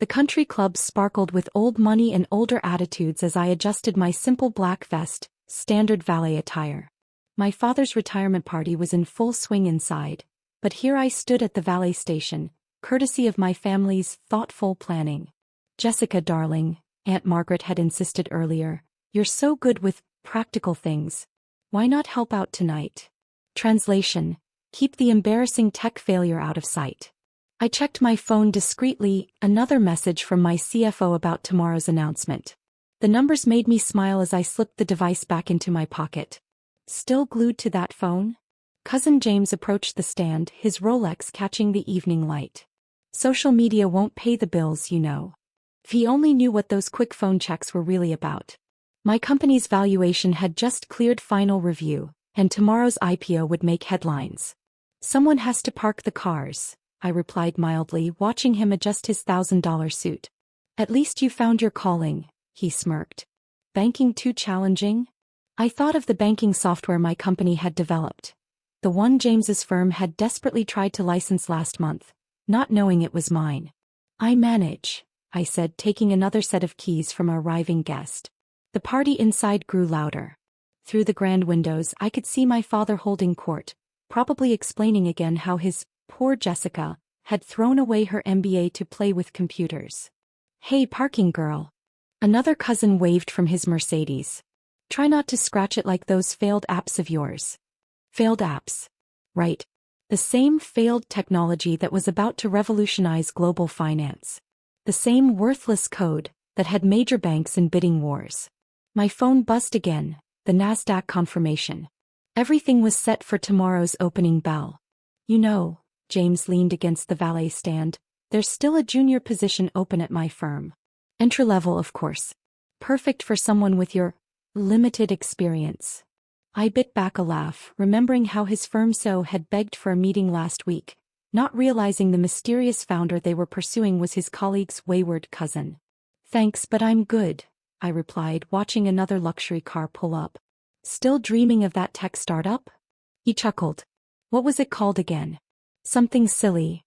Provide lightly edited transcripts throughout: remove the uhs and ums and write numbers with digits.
The country clubs sparkled with old money and older attitudes as I adjusted my simple black vest, standard valet attire. My father's retirement party was in full swing inside, but here I stood at the valet station, courtesy of my family's thoughtful planning. "Jessica, darling," Aunt Margaret had insisted earlier, "you're so good with practical things. Why not help out tonight?" Translation: keep the embarrassing tech failure out of sight. I checked my phone discreetly, another message from my CFO about tomorrow's announcement. The numbers made me smile as I slipped the device back into my pocket. Still glued to that phone? Cousin James approached the stand, his Rolex catching the evening light. Social media won't pay the bills, you know. If he only knew what those quick phone checks were really about. My company's valuation had just cleared final review, and tomorrow's IPO would make headlines. "Someone has to park the cars," I replied mildly, watching him adjust his $1,000 suit. "At least you found your calling," he smirked. "Banking too challenging?" I thought of the banking software my company had developed. The one James's firm had desperately tried to license last month, not knowing it was mine. "I manage," I said, taking another set of keys from our arriving guest. The party inside grew louder. Through the grand windows I could see my father holding court, probably explaining again how his poor Jessica had thrown away her MBA to play with computers. "Hey, parking girl." Another cousin waved from his Mercedes. "Try not to scratch it like those failed apps of yours." Failed apps. Right. The same failed technology that was about to revolutionize global finance. The same worthless code that had major banks in bidding wars. My phone buzzed again, the NASDAQ confirmation. Everything was set for tomorrow's opening bell. "You know," James leaned against the valet stand, "there's still a junior position open at my firm. Entry-level, of course. Perfect for someone with your limited experience." I bit back a laugh, remembering how his firm so had begged for a meeting last week, not realizing the mysterious founder they were pursuing was his colleague's wayward cousin. "Thanks, but I'm good," I replied, watching another luxury car pull up. "Still dreaming of that tech startup?" He chuckled. "What was it called again?" "Something silly."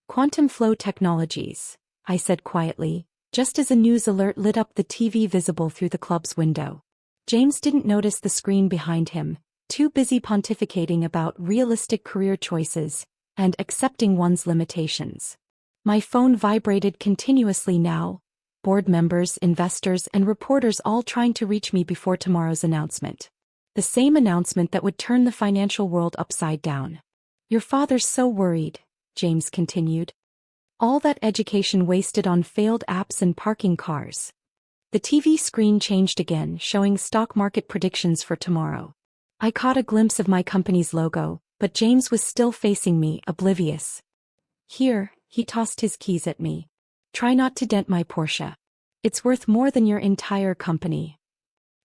"Quantum Flow Technologies," I said quietly, just as a news alert lit up the TV visible through the club's window. James didn't notice the screen behind him, too busy pontificating about realistic career choices and accepting one's limitations. My phone vibrated continuously now, board members, investors, and reporters all trying to reach me before tomorrow's announcement. The same announcement that would turn the financial world upside down. "Your father's so worried," James continued. "All that education wasted on failed apps and parking cars." The TV screen changed again, showing stock market predictions for tomorrow. I caught a glimpse of my company's logo, but James was still facing me, oblivious. "Here," he tossed his keys at me. "Try not to dent my Porsche. It's worth more than your entire company."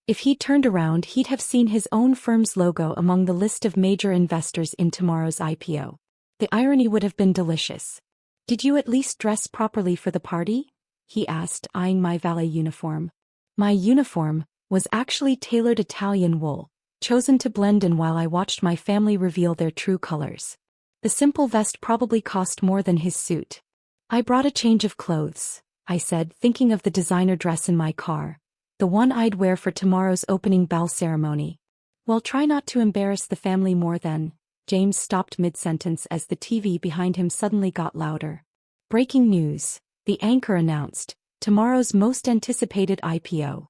If he turned around, he'd have seen his own firm's logo among the list of major investors in tomorrow's IPO. The irony would have been delicious. "Did you at least dress properly for the party?" he asked, eyeing my valet uniform. My uniform was actually tailored Italian wool, chosen to blend in while I watched my family reveal their true colors. The simple vest probably cost more than his suit. "I brought a change of clothes," I said, thinking of the designer dress in my car, the one I'd wear for tomorrow's opening bell ceremony. "Well, try not to embarrass the family more than..." James stopped mid-sentence as the TV behind him suddenly got louder. "Breaking news," the anchor announced, "tomorrow's most anticipated IPO."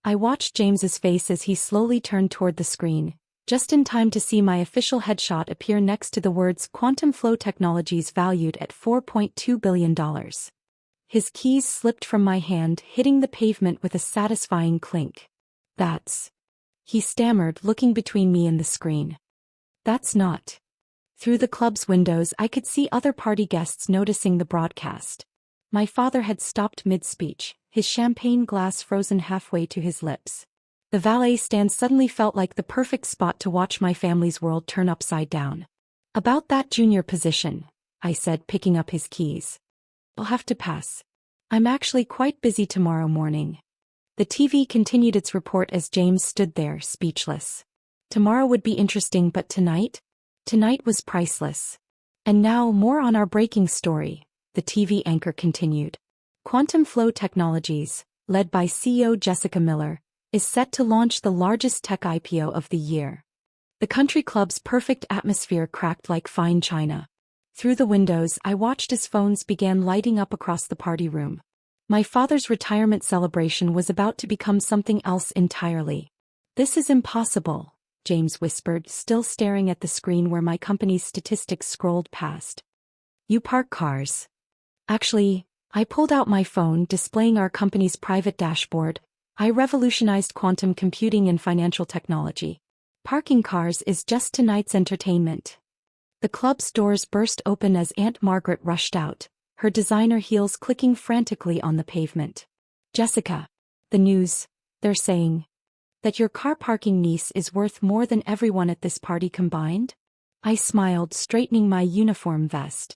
I watched James's face as he slowly turned toward the screen, just in time to see my official headshot appear next to the words "Quantum Flow Technologies valued at $4.2 billion. His keys slipped from my hand, hitting the pavement with a satisfying clink. "That's..." he stammered, looking between me and the screen. "That's not..." Through the club's windows I could see other party guests noticing the broadcast. My father had stopped mid-speech, his champagne glass frozen halfway to his lips. The valet stand suddenly felt like the perfect spot to watch my family's world turn upside down. "About that junior position," I said, picking up his keys. "I'll have to pass. I'm actually quite busy tomorrow morning." The TV continued its report as James stood there, speechless. Tomorrow would be interesting, but tonight? Tonight was priceless. "And now more on our breaking story," the TV anchor continued. Quantum Flow Technologies, led by CEO Jessica Miller, is set to launch the largest tech IPO of the year. The country club's perfect atmosphere cracked like fine china. Through the windows, I watched as phones began lighting up across the party room. My father's retirement celebration was about to become something else entirely. "This is impossible," James whispered, still staring at the screen where my company's statistics scrolled past. "You park cars." Actually, I pulled out my phone displaying our company's private dashboard. I revolutionized quantum computing and financial technology. Parking cars is just tonight's entertainment. The club's doors burst open as Aunt Margaret rushed out, her designer heels clicking frantically on the pavement. "Jessica, the news, they're saying that your car parking niece is worth more than everyone at this party combined?" I smiled, straightening my uniform vest.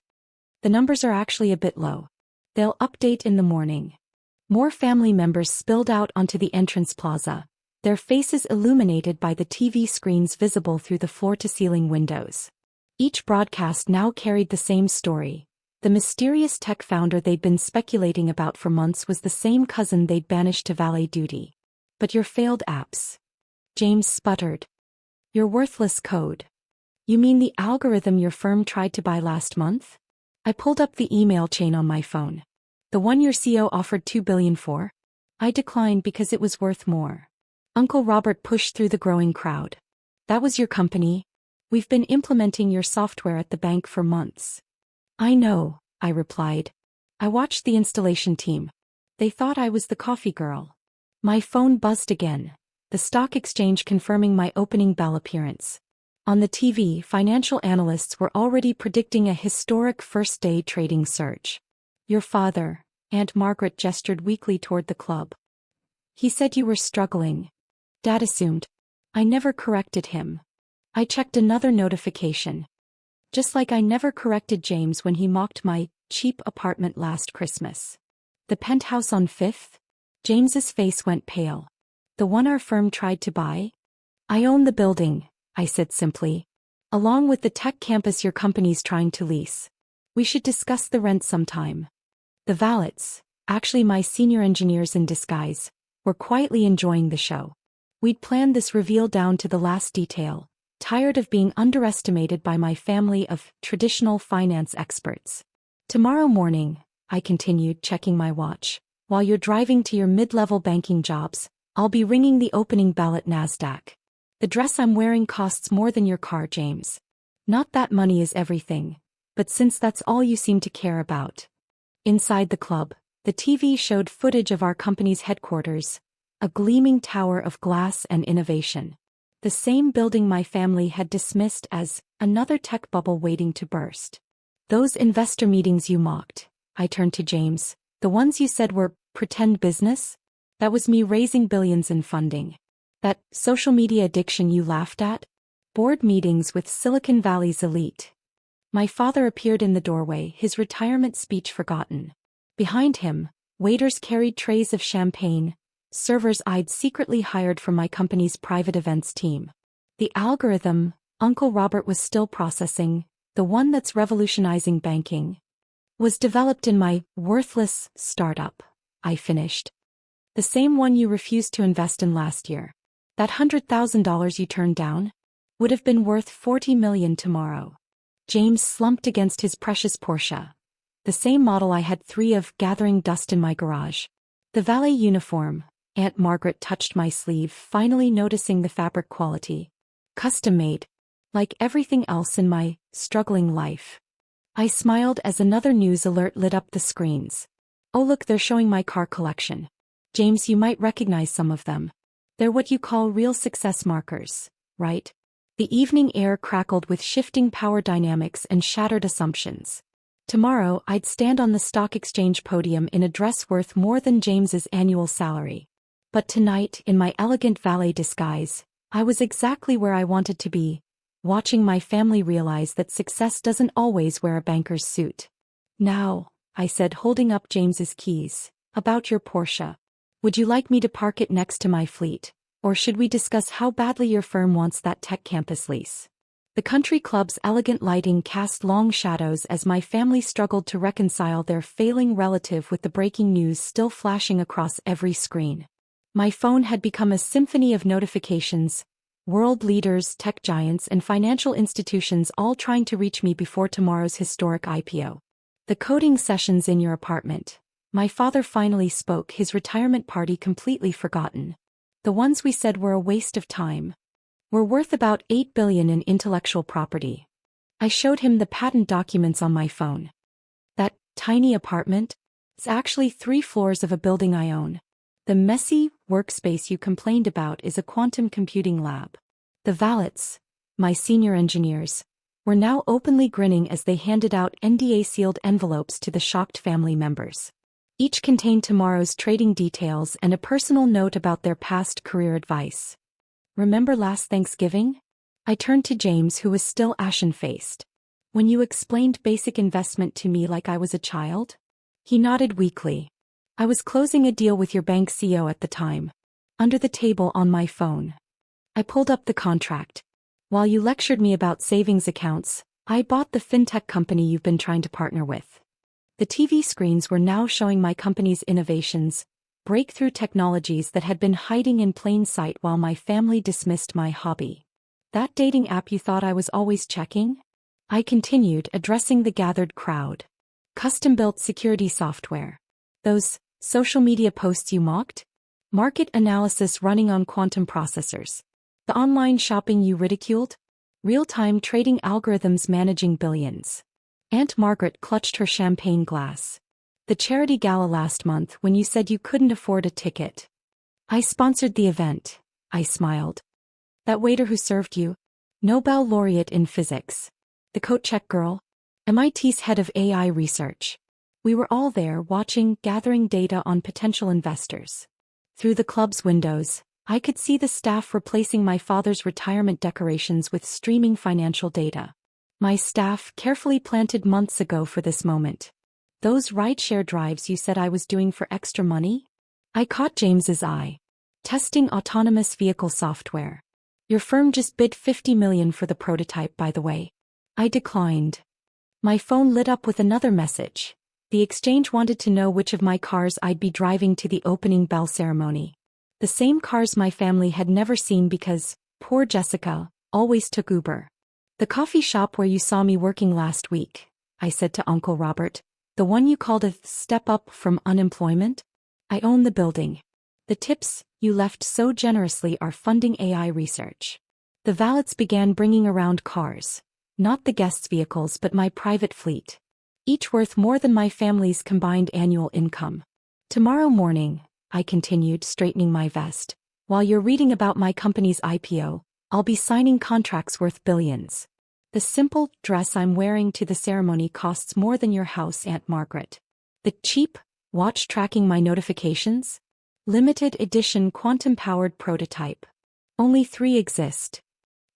"The numbers are actually a bit low. They'll update in the morning." More family members spilled out onto the entrance plaza, their faces illuminated by the TV screens visible through the floor-to-ceiling windows. Each broadcast now carried the same story. The mysterious tech founder they'd been speculating about for months was the same cousin they'd banished to valet duty. "But your failed apps," James sputtered. "Your worthless code. You mean the algorithm your firm tried to buy last month?" I pulled up the email chain on my phone. "The one your CEO offered $2 billion for? I declined because it was worth more." Uncle Robert pushed through the growing crowd. "That was your company? We've been implementing your software at the bank for months." "I know," I replied. "I watched the installation team. They thought I was the coffee girl." My phone buzzed again, the stock exchange confirming my opening bell appearance. On the TV, financial analysts were already predicting a historic first-day trading surge. "Your father," Aunt Margaret gestured weakly toward the club. "He said you were struggling." Dad assumed. I never corrected him. I checked another notification. Just like I never corrected James when he mocked my cheap apartment last Christmas. "The penthouse on 5th? James's face went pale. "The one our firm tried to buy?" "I own the building," I said simply. "Along with the tech campus your company's trying to lease. We should discuss the rent sometime." The valets, actually my senior engineers in disguise, were quietly enjoying the show. We'd planned this reveal down to the last detail, tired of being underestimated by my family of traditional finance experts. "Tomorrow morning," I continued, checking my watch, "while you're driving to your mid-level banking jobs, I'll be ringing the opening bell at NASDAQ. The dress I'm wearing costs more than your car, James. Not that money is everything, but since that's all you seem to care about." Inside the club, the TV showed footage of our company's headquarters, a gleaming tower of glass and innovation. The same building my family had dismissed as another tech bubble waiting to burst. "Those investor meetings you mocked," I turned to James, "the ones you said were pretend business? That was me raising billions in funding. That social media addiction you laughed at? Board meetings with Silicon Valley's elite." My father appeared in the doorway, his retirement speech forgotten. Behind him, waiters carried trays of champagne, servers I'd secretly hired from my company's private events team. "The algorithm," Uncle Robert was still processing, "the one that's revolutionizing banking, was developed in my worthless startup," I finished. "The same one you refused to invest in last year. That $100,000 you turned down would have been worth $40 million tomorrow." James slumped against his precious Porsche, the same model I had 3 of, gathering dust in my garage. "The valet uniform," Aunt Margaret touched my sleeve, finally noticing the fabric quality. "Custom-made. Like everything else in my struggling life." I smiled as another news alert lit up the screens. "Oh look, they're showing my car collection. James, you might recognize some of them. They're what you call real success markers, right?" The evening air crackled with shifting power dynamics and shattered assumptions. Tomorrow, I'd stand on the stock exchange podium in a dress worth more than James's annual salary. But tonight, in my elegant valet disguise, I was exactly where I wanted to be, watching my family realize that success doesn't always wear a banker's suit. "Now," I said, holding up James's keys, "about your Porsche. Would you like me to park it next to my fleet? Or should we discuss how badly your firm wants that tech campus lease?" The country club's elegant lighting cast long shadows as my family struggled to reconcile their failing relative with the breaking news still flashing across every screen. My phone had become a symphony of notifications, world leaders, tech giants, and financial institutions all trying to reach me before tomorrow's historic IPO. The coding sessions in your apartment. My father finally spoke, his retirement party completely forgotten. The ones we said were a waste of time. We're worth about $8 billion in intellectual property. I showed him the patent documents on my phone. That tiny apartment? It's actually 3 floors of a building I own. The messy workspace you complained about is a quantum computing lab. The valets, my senior engineers, were now openly grinning as they handed out NDA-sealed envelopes to the shocked family members. Each contained tomorrow's trading details and a personal note about their past career advice. Remember last Thanksgiving? I turned to James, who was still ashen-faced. When you explained basic investment to me like I was a child? He nodded weakly. I was closing a deal with your bank CEO at the time. Under the table on my phone. I pulled up the contract. While you lectured me about savings accounts, I bought the fintech company you've been trying to partner with. The TV screens were now showing my company's innovations, breakthrough technologies that had been hiding in plain sight while my family dismissed my hobby. That dating app you thought I was always checking? I continued, addressing the gathered crowd. Custom-built security software. Those social media posts you mocked? Market analysis running on quantum processors. The online shopping you ridiculed? Real-time trading algorithms managing billions. Aunt Margaret clutched her champagne glass. The charity gala last month when you said you couldn't afford a ticket. I sponsored the event, I smiled. That waiter who served you? Nobel laureate in physics. The coat check girl? MIT's head of AI research. We were all there watching, gathering data on potential investors. Through the club's windows, I could see the staff replacing my father's retirement decorations with streaming financial data. My staff, carefully planted months ago for this moment. Those rideshare drives you said I was doing for extra money? I caught James's eye. Testing autonomous vehicle software. Your firm just bid $50 million for the prototype, by the way. I declined. My phone lit up with another message. The exchange wanted to know which of my cars I'd be driving to the opening bell ceremony. The same cars my family had never seen because, poor Jessica, always took Uber. The coffee shop where you saw me working last week, I said to Uncle Robert, the one you called a step up from unemployment? I own the building. The tips you left so generously are funding AI research. The valets began bringing around cars, not the guests' vehicles but my private fleet. Each worth more than my family's combined annual income. Tomorrow morning, I continued, straightening my vest, while you're reading about my company's IPO, I'll be signing contracts worth billions. The simple dress I'm wearing to the ceremony costs more than your house, Aunt Margaret. The cheap watch tracking my notifications? Limited edition quantum-powered prototype. Only 3 exist.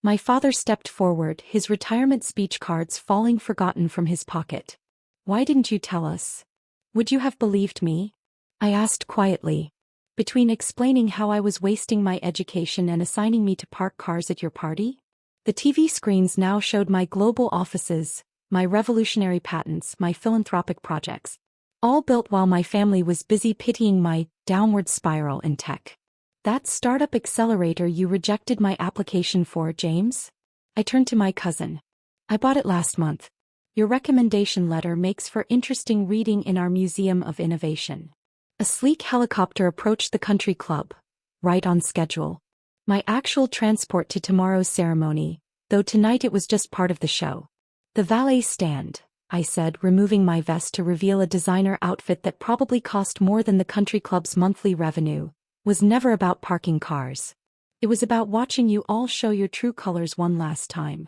My father stepped forward, his retirement speech cards falling forgotten from his pocket. Why didn't you tell us? Would you have believed me? I asked quietly. Between explaining how I was wasting my education and assigning me to park cars at your party? The TV screens now showed my global offices, my revolutionary patents, my philanthropic projects. All built while my family was busy pitying my downward spiral in tech. That startup accelerator you rejected my application for, James? I turned to my cousin. I bought it last month. Your recommendation letter makes for interesting reading in our Museum of Innovation. A sleek helicopter approached the country club, right on schedule. My actual transport to tomorrow's ceremony, though tonight it was just part of the show. The valet stand, I said, removing my vest to reveal a designer outfit that probably cost more than the country club's monthly revenue, was never about parking cars. It was about watching you all show your true colors one last time.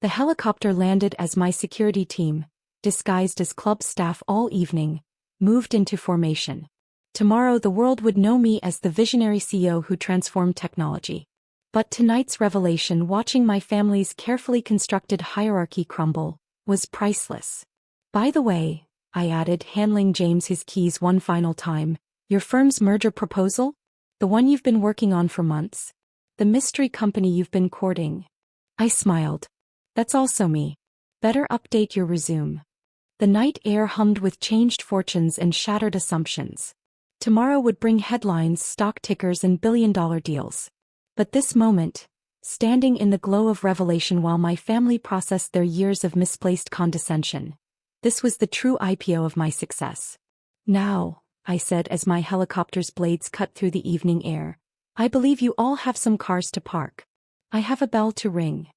The helicopter landed as my security team, disguised as club staff all evening, moved into formation. Tomorrow the world would know me as the visionary CEO who transformed technology. But tonight's revelation, watching my family's carefully constructed hierarchy crumble, was priceless. By the way, I added, handling James his keys one final time, your firm's merger proposal? The one you've been working on for months? The mystery company you've been courting? I smiled. That's also me. Better update your resume. The night air hummed with changed fortunes and shattered assumptions. Tomorrow would bring headlines, stock tickers, and billion-dollar deals. But this moment, standing in the glow of revelation while my family processed their years of misplaced condescension, this was the true IPO of my success. Now, I said as my helicopter's blades cut through the evening air, I believe you all have some cars to park. I have a bell to ring.